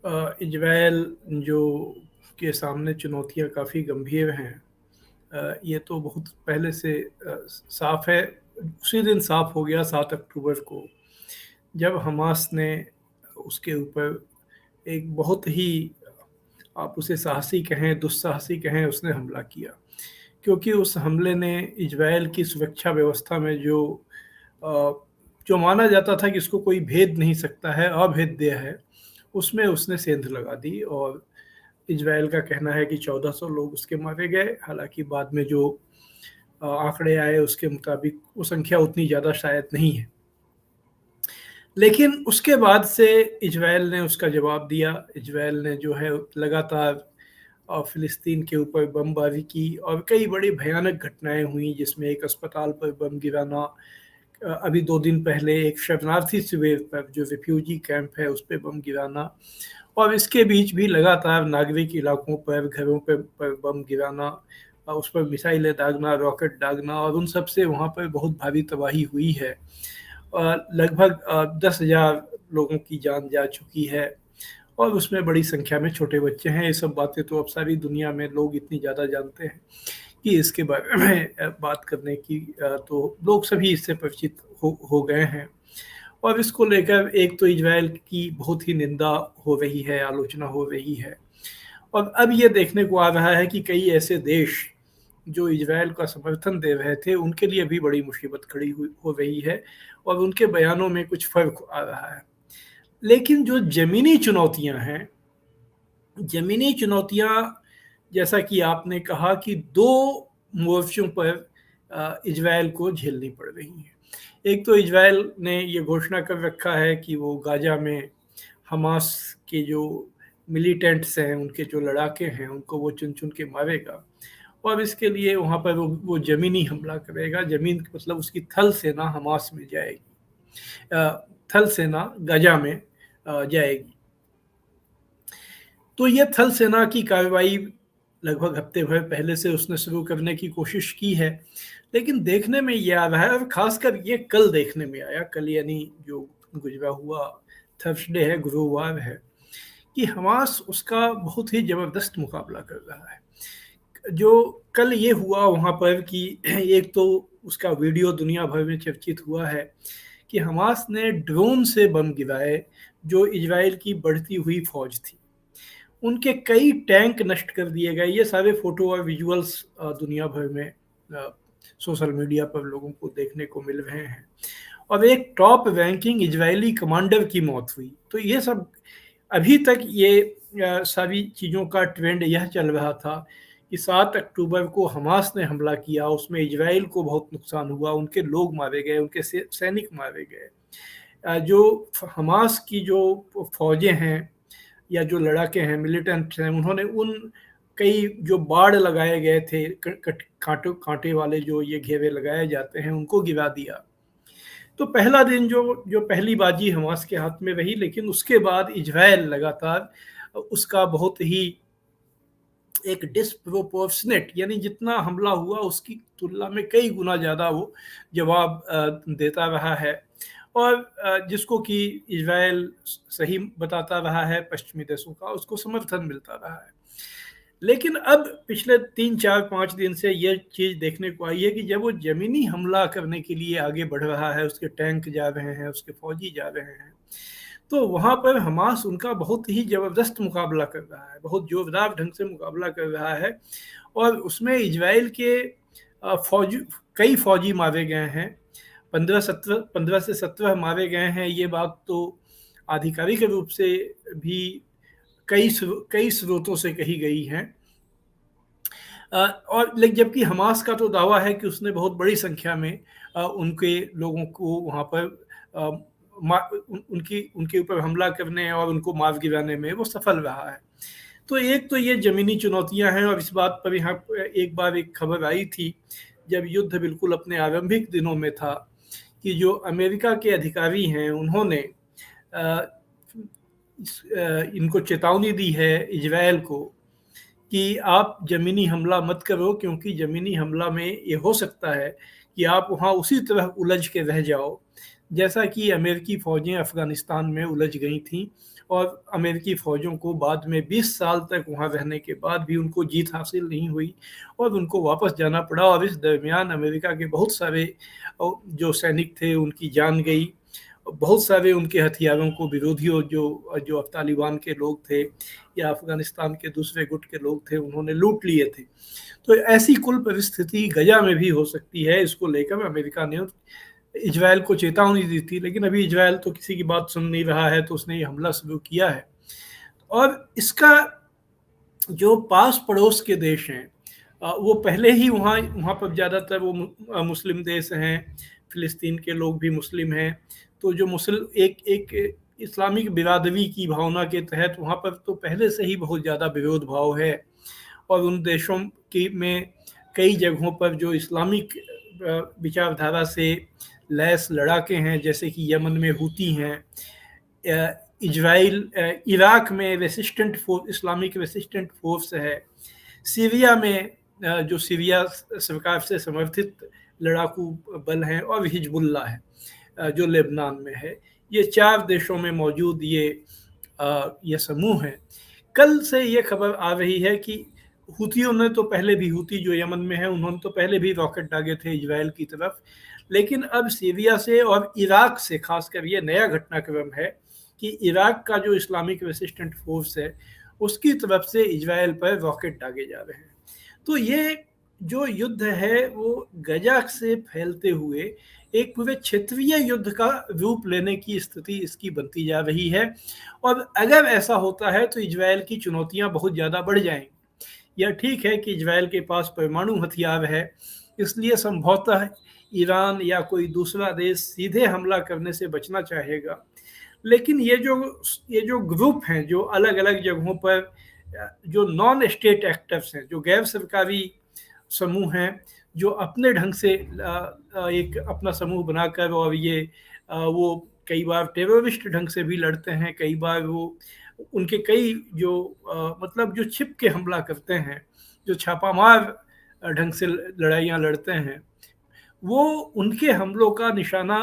Israel जो के सामने चुनौतियाँ काफ़ी गंभीर हैं, ये तो बहुत पहले से साफ़ है। उसी दिन साफ़ हो गया 7 अक्टूबर को, जब हमास ने उसके ऊपर एक बहुत ही, आप उसे साहसी कहें, दुस्साहसी कहें, उसने हमला किया। क्योंकि उस हमले ने इज़राइल की सुरक्षा व्यवस्था में अ, जो माना जाता था कि इसको कोई भेद नहीं सकता है, अभेद्य है, उसमें उसने सेंध लगा दी। और इज़राइल का कहना है कि 1400 लोग उसके मारे गए। हालाँकि बाद में जो आंकड़े आए उसके मुताबिक वो संख्या उतनी ज़्यादा शायद नहीं है। लेकिन उसके बाद से इज़राइल ने उसका जवाब दिया। इज़राइल ने जो है लगातार फ़िलिस्तीन के ऊपर बमबारी की और कई बड़ी भयानक घटनाएँ हुई, जिसमें एक अस्पताल पर बम गिराना, अभी 2 दिन पहले एक शरणार्थी शिविर पर, जो रिफ्यूजी कैंप है, उस पे बम गिराना, और इसके बीच भी लगातार नागरिक इलाकों पर, घरों पर बम गिराना, उस पर मिसाइलें दागना, रॉकेट दागना, और उन सब से वहाँ पर बहुत भारी तबाही हुई है। लगभग 10,000 लोगों की जान जा चुकी है, और उसमें बड़ी संख्या में छोटे बच्चे हैं। ये सब बातें तो अब सारी दुनिया में लोग इतनी ज़्यादा जानते हैं कि इसके बारे में बात करने की, तो लोग सभी इससे परिचित हो गए हैं। और इसको लेकर एक तो इज़राइल की बहुत ही निंदा हो रही है, आलोचना हो रही है। और अब ये देखने को आ रहा है कि कई ऐसे देश जो इज़राइल का समर्थन दे रहे थे, उनके लिए भी बड़ी मुसीबत खड़ी हुई हो रही है, और उनके बयानों में कुछ फ़र्क आ रहा है। लेकिन जो ज़मीनी चुनौतियाँ हैं, ज़मीनी चुनौतियाँ, जैसा कि आपने कहा कि 2 मोर्चों पर इज़राइल को झेलनी पड़ रही हैं। एक तो इज़राइल ने ये घोषणा कर रखा है कि वो गाज़ा में हमास के जो मिलिटेंट्स हैं, उनके जो लड़ाके हैं, उनको वो चुन-चुन के मारेगा, और इसके लिए वहाँ पर वो ज़मीनी हमला करेगा। ज़मीन मतलब उसकी थल सेना हमास में जाएगी, थल सेना गाज़ा में जाएगी। तो ये थल सेना की कार्रवाई लगभग हफ्ते भर पहले से उसने शुरू करने की कोशिश की है, लेकिन देखने में ये आ रहा है, और ख़ासकर ये कल देखने में आया, कल यानी जो गुज़रा हुआ थर्सडे है, गुरुवार है, कि हमास उसका बहुत ही ज़बरदस्त मुकाबला कर रहा है। जो कल ये हुआ वहाँ पर कि एक तो उसका वीडियो दुनिया भर में चर्चित हुआ है कि हमास ने ड्रोन से बम गिराए, जो इज़राइल की बढ़ती हुई फ़ौज थी। उनके कई टैंक नष्ट कर दिए गए। ये सारे फ़ोटो और विजुअल्स दुनिया भर में सोशल मीडिया पर लोगों को देखने को मिल रहे हैं। और एक टॉप रैंकिंग इज़राइली कमांडर की मौत हुई। तो ये सब अभी तक ये सारी चीज़ों का ट्रेंड यह चल रहा था कि 7 अक्टूबर को हमास ने हमला किया, उसमें इज़राइल को बहुत नुकसान हुआ, उनके लोग मारे गए, उनके सैनिक मारे गए। जो हमास की जो फ़ौजें हैं या जो लड़ाके हैं, मिलिटेंट्स हैं, उन्होंने उन कई जो बाड़ लगाए गए थे, कांटे वाले जो ये घेरे लगाए जाते हैं, उनको गिरा दिया। तो पहला दिन जो जो पहली बाजी हमास के हाथ में रही, लेकिन उसके बाद इज़राइल लगातार उसका बहुत ही एक डिस्प्रोपोर्शनेट, यानी जितना हमला हुआ उसकी तुलना में कई गुना ज़्यादा वो जवाब देता रहा है, और जिसको कि इज़राइल सही बताता रहा है, पश्चिमी देशों का उसको समर्थन मिलता रहा है। लेकिन अब पिछले 3, 4, 5 दिन से ये चीज़ देखने को आई है कि जब वो ज़मीनी हमला करने के लिए आगे बढ़ रहा है, उसके टैंक जा रहे हैं, उसके फौजी जा रहे हैं, तो वहाँ पर हमास उनका बहुत ही ज़बरदस्त मुकाबला कर रहा है, बहुत ज़ोरदार ढंग से मुकाबला कर रहा है, और उसमें इज़राइल के फ़ौजी, कई फ़ौजी मारे गए हैं। 15 से 17 मारे गए हैं। ये बात तो आधिकारिक रूप से भी कई स्रोतों से कही गई है। और लेकिन जबकि हमास का तो दावा है कि उसने बहुत बड़ी संख्या में उनके लोगों को वहाँ पर अ, उनकी उनके ऊपर हमला करने और उनको मार गिराने में वो सफल रहा है। तो एक तो ये ज़मीनी चुनौतियाँ हैं, और इस बात पर यहाँ एक बार एक खबर आई थी, जब युद्ध बिल्कुल अपने आरंभिक दिनों में था, कि जो अमेरिका के अधिकारी हैं, उन्होंने अ, इनको चेतावनी दी है इज़राइल को कि आप ज़मीनी हमला मत करो, क्योंकि ज़मीनी हमला में ये हो सकता है कि आप वहाँ उसी तरह उलझ के रह जाओ, जैसा कि अमेरिकी फ़ौजें अफ़गानिस्तान में उलझ गई थीं और अमेरिकी फ़ौजों को बाद में 20 साल तक वहाँ रहने के बाद भी उनको जीत हासिल नहीं हुई और उनको वापस जाना पड़ा, और इस दरमियान अमेरिका के बहुत सारे जो सैनिक थे उनकी जान गई। बहुत सारे उनके हथियारों को विरोधियों जो अब तालिबान के लोग थे या अफ़गानिस्तान के दूसरे गुट के लोग थे, उन्होंने लूट लिए थे। तो ऐसी कुल परिस्थिति गजा में भी हो सकती है। इसको लेकर अमेरिका ने इजराइल को चेतावनी दी थी, लेकिन अभी इजराइल तो किसी की बात सुन नहीं रहा है, तो उसने ये हमला शुरू किया है। और इसका जो पास पड़ोस के देश हैं, वो पहले ही वहाँ वहाँ पर ज़्यादातर वो मुस्लिम देश हैं, फ़िलिस्तीन के लोग भी मुस्लिम हैं। तो जो एक इस्लामिक बिरादरी की भावना के तहत वहाँ पर तो पहले से ही बहुत ज़्यादा विरोध भाव है, और उन देशों की में कई जगहों पर जो इस्लामिक विचारधारा से लैस लड़ाके हैं, जैसे कि यमन में हूती हैं, इराक में resistant force, Islamic resistant force है, सीरिया में जो सीरिया सरकार से समर्थित लड़ाकू बल हैं, और हिजबुल्लाह है जो लेबनान में है। ये 4 देशों में मौजूद ये समूह हैं। कल से ये खबर आ रही है कि हूतियों ने तो पहले भी, हूती जो यमन में है, उन्होंने तो पहले भी रॉकेट दागे थे इजराइल की तरफ, लेकिन अब सीरिया से और इराक से, खासकर ये नया घटनाक्रम है कि इराक का जो इस्लामिक रेसिस्टेंट फोर्स है उसकी तरफ से इजराइल पर रॉकेट दागे जा रहे हैं। तो ये जो युद्ध है वो गजा से फैलते हुए एक पूरे क्षेत्रीय युद्ध का रूप लेने की स्थिति इसकी बनती जा रही है, और अगर ऐसा होता है तो इजराइल की चुनौतियां बहुत ज़्यादा बढ़ जाएंगी। यह ठीक है कि इजराइल के पास परमाणु हथियार है, इसलिए संभवतः ईरान या कोई दूसरा देश सीधे हमला करने से बचना चाहेगा, लेकिन ये जो ग्रुप हैं, जो अलग अलग जगहों पर जो नॉन स्टेट एक्टर्स हैं, जो गैर सरकारी समूह हैं, जो अपने ढंग से एक अपना समूह बनाकर, और वो कई बार टेररिस्ट ढंग से भी लड़ते हैं, कई बार वो उनके कई जो मतलब जो छिप के हमला करते हैं, जो छापामार ढंग से लड़ाइयाँ लड़ते हैं, वो उनके हमलों का निशाना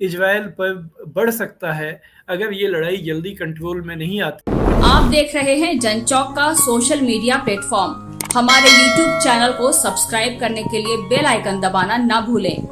इजराइल पर बढ़ सकता है अगर ये लड़ाई जल्दी कंट्रोल में नहीं आती। आप देख रहे हैं जनचौक का सोशल मीडिया प्लेटफॉर्म। हमारे YouTube चैनल को सब्सक्राइब करने के लिए बेल आइकन दबाना ना भूलें।